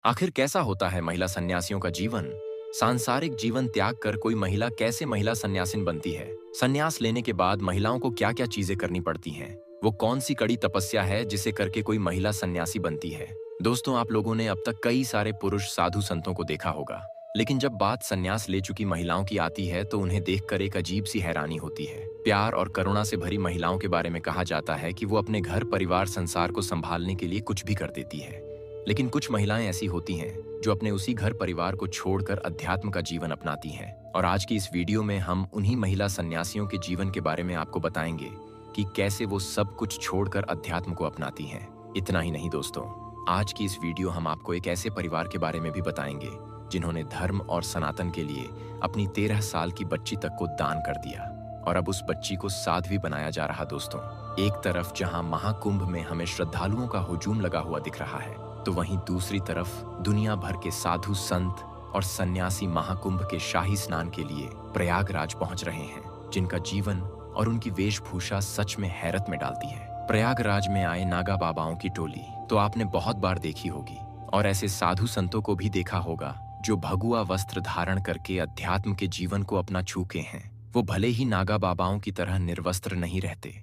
आखिर कैसा होता है महिला सन्यासियों का जीवन? सांसारिक जीवन त्याग कर कोई महिला कैसे महिला सन्यासिन बनती है? सन्यास लेने के बाद महिलाओं को क्या-क्या चीजें करनी पड़ती हैं? वो कौन सी कड़ी तपस्या है जिसे करके कोई महिला सन्यासी बनती है? दोस्तों, आप लोगों ने अब तक कई सारे पुरुष साधु संतों को देखा होगा, लेकिन जब बात सन्यास ले चुकी महिलाओं की आती है तो उन्हें देखकर एक अजीब सी हैरानी होती है। प्यार और करुणा से भरी महिलाओं के बारे में कहा जाता है कि वो अपने घर, परिवार, संसार को संभालने के लिए कुछ भी कर देती है। लेकिन कुछ महिलाएं ऐसी होती हैं जो अपने उसी घर परिवार को छोड़कर अध्यात्म का जीवन अपनाती हैं। और आज की इस वीडियो में हम उन्हीं महिला सन्यासियों के जीवन के बारे में आपको बताएंगे कि कैसे वो सब कुछ छोड़कर अध्यात्म को अपनाती हैं। इतना ही नहीं दोस्तों, आज की इस वीडियो हम आपको एक ऐसे परिवार के बारे में भी बताएंगे जिन्होंने धर्म और सनातन के लिए अपनी 13 साल की बच्ची तक को दान कर दिया और अब उस बच्ची को साध्वी बनाया जा रहा। दोस्तों, एक तरफ जहां महाकुंभ में हमें श्रद्धालुओं का हुजूम लगा हुआ दिख रहा है, तो वहीं दूसरी तरफ दुनिया भर के साधु संत और सन्यासी महाकुंभ के शाही स्नान के लिए प्रयागराज पहुंच रहे हैं, जिनका जीवन और उनकी वेशभूषा सच में हैरत में डालती है। प्रयागराज में आए नागा बाबाओं की टोली तो आपने बहुत बार देखी होगी, और ऐसे साधु संतों को भी देखा होगा जो भगुआ वस्त्र धारण करके अध्यात्म के जीवन को अपना चूके हैं। वो भले ही नागा बाबाओं की तरह निर्वस्त्र नहीं रहते,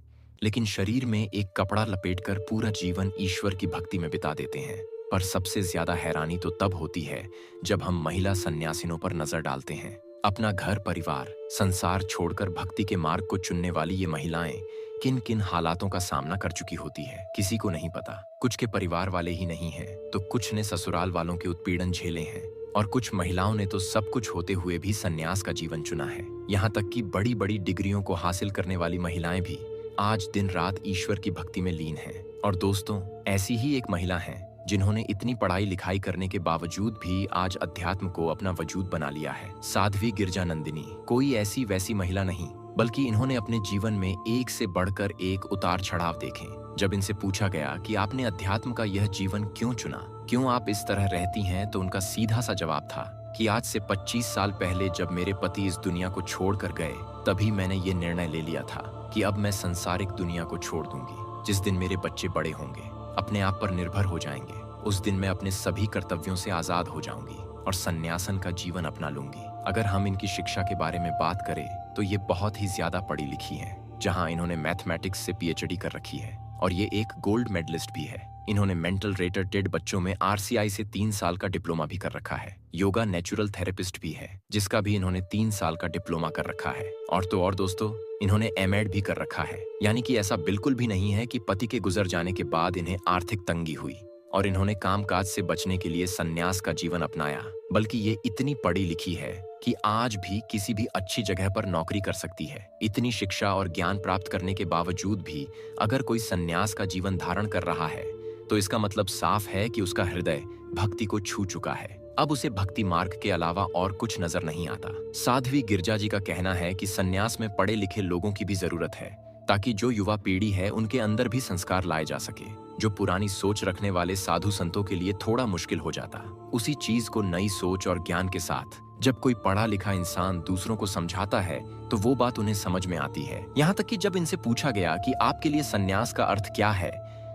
लेकिन शरीर में एक कपड़ा लपेटकर पूरा जीवन ईश्वर की भक्ति में बिता देते हैं। पर सबसे ज्यादा हैरानी तो तब होती है जब हम महिला सन्यासिनों पर नजर डालते हैं। अपना घर, परिवार, संसार छोड़कर भक्ति के मार्ग को चुनने वाली ये महिलाएं किन किन हालातों का सामना कर चुकी होती है, किसी को नहीं पता। कुछ के परिवार वाले ही नहीं हैं, तो कुछ ने ससुराल वालों के उत्पीड़न झेले हैं, और कुछ महिलाओं ने तो सब कुछ होते हुए भी सन्यास का जीवन चुना है। यहाँ तक कि बड़ी बड़ी डिग्रियों को हासिल करने वाली महिलाएं भी आज दिन रात ईश्वर की भक्ति में लीन हैं। और दोस्तों, ऐसी ही एक महिला है जिन्होंने इतनी पढ़ाई लिखाई करने के बावजूद भी आज अध्यात्म को अपना वजूद बना लिया है। साध्वी गिरजानंदिनी कोई ऐसी वैसी महिला नहीं, बल्कि इन्होंने अपने जीवन में एक से बढ़कर एक उतार चढ़ाव देखे। जब इनसे पूछा गया कि आपने अध्यात्म का यह जीवन क्यों चुना, क्यों आप इस तरह रहती हैं, तो उनका सीधा सा जवाब था कि आज से 25 साल पहले जब मेरे पति इस दुनिया को छोड़कर गए, तभी मैंने ये निर्णय ले लिया था कि अब मैं संसारिक दुनिया को छोड़ दूंगी। जिस दिन मेरे बच्चे बड़े होंगे, अपने आप पर निर्भर हो जाएंगे, उस दिन मैं अपने सभी कर्तव्यों से आजाद हो जाऊंगी और सन्यासन का जीवन अपना लूंगी। अगर हम इनकी शिक्षा के बारे में बात करें तो ये बहुत ही ज्यादा पढ़ी लिखी हैं, जहां इन्होंने मैथमेटिक्स से पीएचडी कर रखी है और ये एक गोल्ड मेडलिस्ट भी है। इन्होंने मेंटल रिटार्डेड बच्चों में आरसीआई से 3 साल का डिप्लोमा भी कर रखा है। योगा नेचुरल थेरेपिस्ट भी है, जिसका भी इन्होंने 3 साल का डिप्लोमा कर रखा है। और तो और दोस्तों, इन्होंने एमएड भी कर रखा है। यानी कि ऐसा बिल्कुल भी नहीं है कि पति के गुजर जाने के बाद इन्हें आर्थिक तंगी हुई और इन्होंने कामकाज से बचने के लिए सन्यास का जीवन अपनाया, बल्कि ये इतनी पढ़ी लिखी है कि आज भी किसी भी अच्छी जगह पर नौकरी कर सकती है। इतनी शिक्षा और ज्ञान प्राप्त करने के बावजूद भी अगर कोई सन्यास का जीवन धारण कर रहा है, तो इसका मतलब साफ है कि उसका हृदय भक्ति को छू चुका है। अब उसे भक्ति मार्ग के अलावा और कुछ नजर नहीं आता। साध्वी गिरजा जी का कहना है कि सन्यास में पढ़े लिखे लोगों की भी जरूरत है, ताकि जो युवा पीढ़ी है उनके अंदर भी संस्कार लाए जा सके। जो पुरानी सोच रखने वाले साधु संतों के लिए थोड़ा मुश्किल हो जाता, उसी चीज को नई सोच और ज्ञान के साथ जब कोई पढ़ा लिखा इंसान दूसरों को समझाता है, तो वो बात उन्हें समझ में आती है। यहाँ तक कि जब इनसे पूछा गया कि आपके लिए सन्यास का अर्थ क्या है,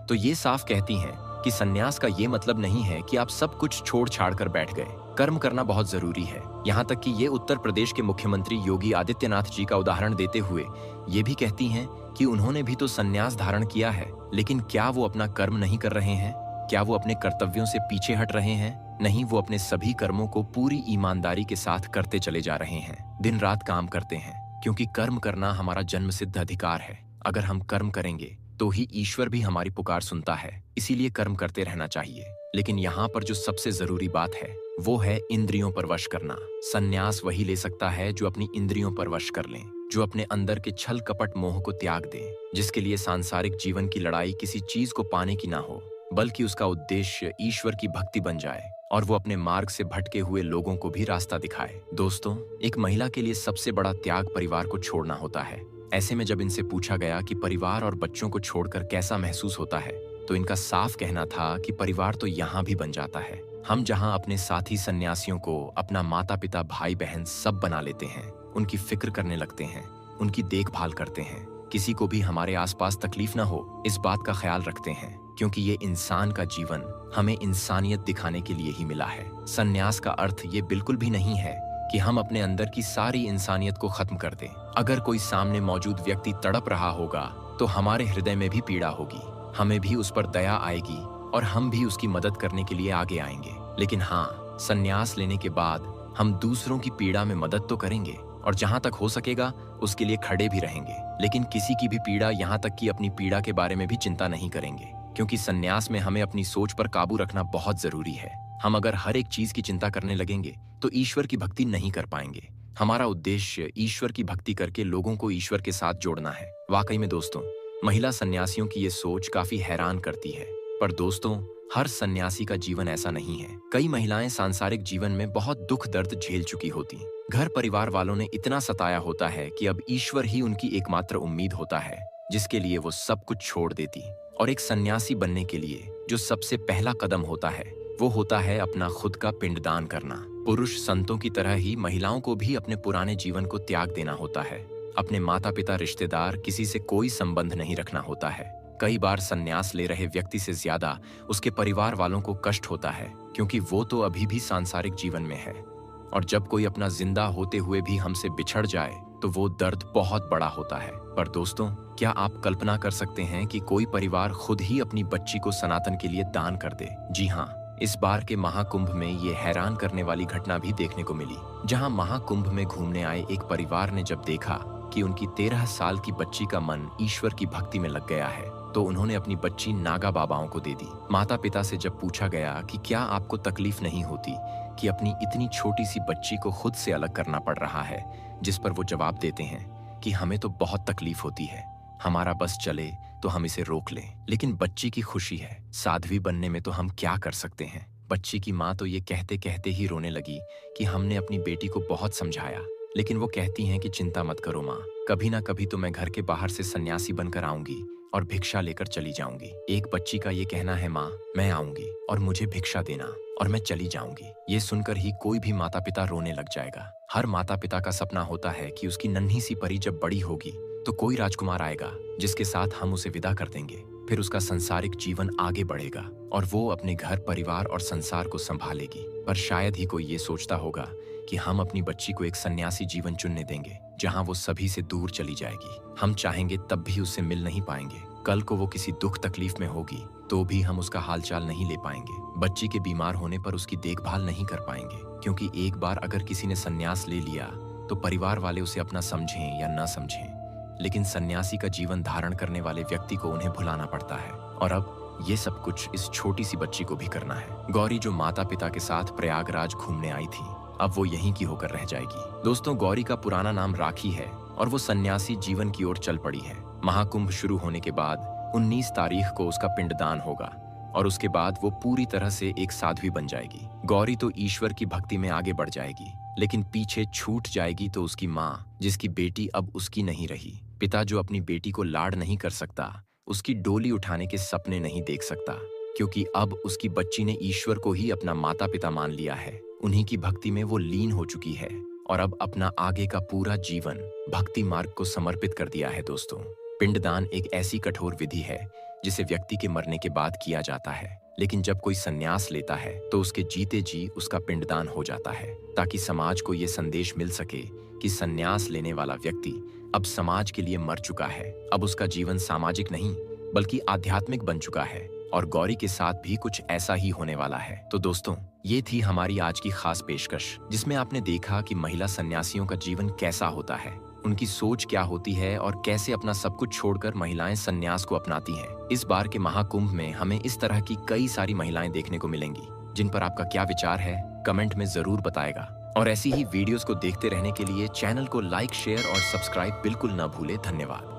तो ये साफ कहती हैं कि सन्यास का ये मतलब नहीं है कि आप सब कुछ छोड़ छाड़ कर बैठ गए। कर्म करना बहुत जरूरी है। यहाँ तक कि ये उत्तर प्रदेश के मुख्यमंत्री योगी आदित्यनाथ जी का उदाहरण देते हुए ये भी कहती हैं कि उन्होंने भी तो सन्यास धारण किया है, लेकिन क्या वो अपना कर्म नहीं कर रहे हैं? क्या वो अपने कर्तव्यों से पीछे हट रहे हैं? नहीं, वो अपने सभी कर्मों को पूरी ईमानदारी के साथ करते चले जा रहे हैं। दिन रात काम करते हैं, क्योंकि कर्म करना हमारा जन्मसिद्ध अधिकार है। अगर हम कर्म करेंगे तो ही ईश्वर भी हमारी पुकार सुनता है, इसीलिए कर्म करते रहना चाहिए। लेकिन यहाँ पर जो सबसे जरूरी बात है वो है इंद्रियों पर वश करना। सन्यास वही ले सकता है जो अपनी इंद्रियों पर वश कर लें, जो अपने अंदर के छल कपट मोह को त्याग दें, जिसके लिए सांसारिक जीवन की लड़ाई किसी चीज को पाने की ना हो, बल्कि उसका उद्देश्य ईश्वर की भक्ति बन जाए और वो अपने मार्ग से भटके हुए लोगों को भी रास्ता दिखाए। दोस्तों, एक महिला के लिए सबसे बड़ा त्याग परिवार को छोड़ना होता है। ऐसे में जब इनसे पूछा गया कि परिवार और बच्चों को छोड़कर कैसा महसूस होता है, तो इनका साफ कहना था कि परिवार तो यहाँ भी बन जाता है। हम जहाँ अपने साथी सन्यासियों को अपना माता पिता, भाई बहन सब बना लेते हैं, उनकी फिक्र करने लगते हैं, उनकी देखभाल करते हैं, किसी को भी हमारे आसपास तकलीफ ना हो इस बात का ख्याल रखते हैं, क्योंकि ये इंसान का जीवन हमें इंसानियत दिखाने के लिए ही मिला है। संन्यास का अर्थ ये बिल्कुल भी नहीं है कि हम अपने अंदर की सारी इंसानियत को खत्म कर दें। अगर कोई सामने मौजूद व्यक्ति तड़प रहा होगा तो हमारे हृदय में भी पीड़ा होगी, हमें भी उस पर दया आएगी और हम भी उसकी मदद करने के लिए आगे आएंगे। लेकिन हाँ, संन्यास लेने के बाद हम दूसरों की पीड़ा में मदद तो करेंगे और जहां तक हो सकेगा उसके लिए खड़े भी रहेंगे, लेकिन किसी की भी पीड़ा, यहाँ तक कि अपनी पीड़ा के बारे में भी चिंता नहीं करेंगे, क्योंकि संन्यास में हमें अपनी सोच पर काबू रखना बहुत जरूरी है। हम अगर हर एक चीज की चिंता करने लगेंगे तो ईश्वर की भक्ति नहीं कर पाएंगे। हमारा उद्देश्य ईश्वर की भक्ति करके लोगों को ईश्वर के साथ जोड़ना है। वाकई में दोस्तों, महिला सन्यासियों की ये सोच काफी हैरान करती है। पर दोस्तों, हर सन्यासी का जीवन ऐसा नहीं है। कई महिलाएं सांसारिक जीवन में बहुत दुख दर्द झेल चुकी होती, घर परिवार वालों ने इतना सताया होता है कि अब ईश्वर ही उनकी एकमात्र उम्मीद होता है, जिसके लिए वो सब कुछ छोड़ देती। और एक सन्यासी बनने के लिए जो सबसे पहला कदम होता है वो होता है अपना खुद का पिंडदान करना। पुरुष संतों की तरह ही महिलाओं को भी अपने पुराने जीवन को त्याग देना होता है। अपने माता पिता, रिश्तेदार, किसी से कोई संबंध नहीं रखना होता है। कई बार संन्यास ले रहे व्यक्ति से ज्यादा उसके परिवार वालों को कष्ट होता है, क्योंकि वो तो अभी भी सांसारिक जीवन में है। और जब कोई अपना जिंदा होते हुए भी हमसे बिछड़ जाए तो वो दर्द बहुत बड़ा होता है। पर दोस्तों, क्या आप कल्पना कर सकते हैं कि कोई परिवार खुद ही अपनी बच्ची को सनातन के लिए दान कर दे? जी हाँ, इस बार के महाकुंभ में ये हैरान करने वाली घटना भी देखने को मिली, जहां महाकुंभ में घूमने आए एक परिवार ने जब देखा कि उनकी 13 साल की बच्ची का मन ईश्वर की भक्ति में लग गया है, तो उन्होंने अपनी बच्ची नागा बाबाओं को दे दी। माता पिता से जब पूछा गया कि क्या आपको तकलीफ नहीं होती कि अपनी इतनी छोटी सी बच्ची को खुद से अलग करना पड़ रहा है, जिस पर वो जवाब देते हैं कि हमें तो बहुत तकलीफ होती है, हमारा बस चले तो हम इसे रोक लें, लेकिन बच्ची की खुशी है, साध्वी बनने में तो हम क्या कर सकते हैं। बच्ची की माँ तो ये कहते कहते ही रोने लगी कि हमने अपनी बेटी को बहुत समझाया, लेकिन वो कहती हैं कि चिंता मत करो माँ, कभी ना कभी तो मैं घर के बाहर से सन्यासी बनकर आऊंगी और भिक्षा लेकर चली जाऊंगी। एक बच्ची का ये कहना है, माँ मैं आऊंगी और मुझे भिक्षा देना और मैं चली जाऊंगी। ये सुनकर ही कोई भी माता पिता रोने लग जाएगा। हर माता पिता का सपना होता है कि उसकी नन्ही सी परी जब बड़ी होगी तो कोई राजकुमार आएगा जिसके साथ हम उसे विदा कर देंगे, फिर उसका संसारिक जीवन आगे बढ़ेगा और वो अपने घर परिवार और संसार को संभालेगी। पर शायद ही कोई ये सोचता होगा कि हम अपनी बच्ची को एक सन्यासी जीवन चुनने देंगे, जहां वो सभी से दूर चली जाएगी। हम चाहेंगे तब भी उससे मिल नहीं पाएंगे। कल को वो किसी दुख तकलीफ में होगी तो भी हम उसका हालचाल नहीं ले पाएंगे। बच्ची के बीमार होने पर उसकी देखभाल नहीं कर पाएंगे, क्योंकि एक बार अगर किसी ने सन्यास ले लिया तो परिवार वाले उसे अपना समझें या न समझें, लेकिन सन्यासी का जीवन धारण करने वाले व्यक्ति को उन्हें भुलाना पड़ता है। और अब ये सब कुछ इस छोटी सी बच्ची को भी करना है। गौरी जो माता पिता के साथ प्रयागराज घूमने आई थी, अब वो यहीं की होकर रह जाएगी। दोस्तों, गौरी का पुराना नाम राखी है और वो सन्यासी जीवन की ओर चल पड़ी है। महाकुंभ शुरू होने के बाद 19 तारीख को उसका पिंडदान होगा और उसके बाद वो पूरी तरह से एक साध्वी बन जाएगी। गौरी तो ईश्वर की भक्ति में आगे बढ़ जाएगी, लेकिन पीछे छूट जाएगी तो उसकी माँ, जिसकी बेटी अब उसकी नहीं रही। पिता जो अपनी बेटी को लाड नहीं कर सकता, उसकी डोली उठाने के सपने नहीं देख सकता, क्योंकि अब उसकी बच्ची ने ईश्वर को ही अपना माता पिता मान लिया है। उन्हीं की भक्ति में वो लीन हो चुकी है और अब अपना आगे का पूरा जीवन भक्ति मार्ग को समर्पित कर दिया है। दोस्तों, पिंडदान एक ऐसी कठोर विधि है जिसे व्यक्ति के मरने के बाद किया जाता है, लेकिन जब कोई संन्यास लेता है तो उसके जीते जी उसका पिंडदान हो जाता है, ताकि समाज को ये संदेश मिल सके कि संन्यास लेने वाला व्यक्ति अब समाज के लिए मर चुका है। अब उसका जीवन सामाजिक नहीं बल्कि आध्यात्मिक बन चुका है और गौरी के साथ भी कुछ ऐसा ही होने वाला है। तो दोस्तों, ये थी हमारी आज की खास पेशकश, जिसमें आपने देखा कि महिला सन्यासियों का जीवन कैसा होता है, उनकी सोच क्या होती है और कैसे अपना सब कुछ छोड़कर महिलाएं सन्यास को अपनाती हैं। इस बार के महाकुंभ में हमें इस तरह की कई सारी महिलाएं देखने को मिलेंगी, जिन पर आपका क्या विचार है कमेंट में जरूर बताएगा। और ऐसी ही वीडियोस को देखते रहने के लिए चैनल को लाइक, शेयर और सब्सक्राइब बिल्कुल न भूले। धन्यवाद।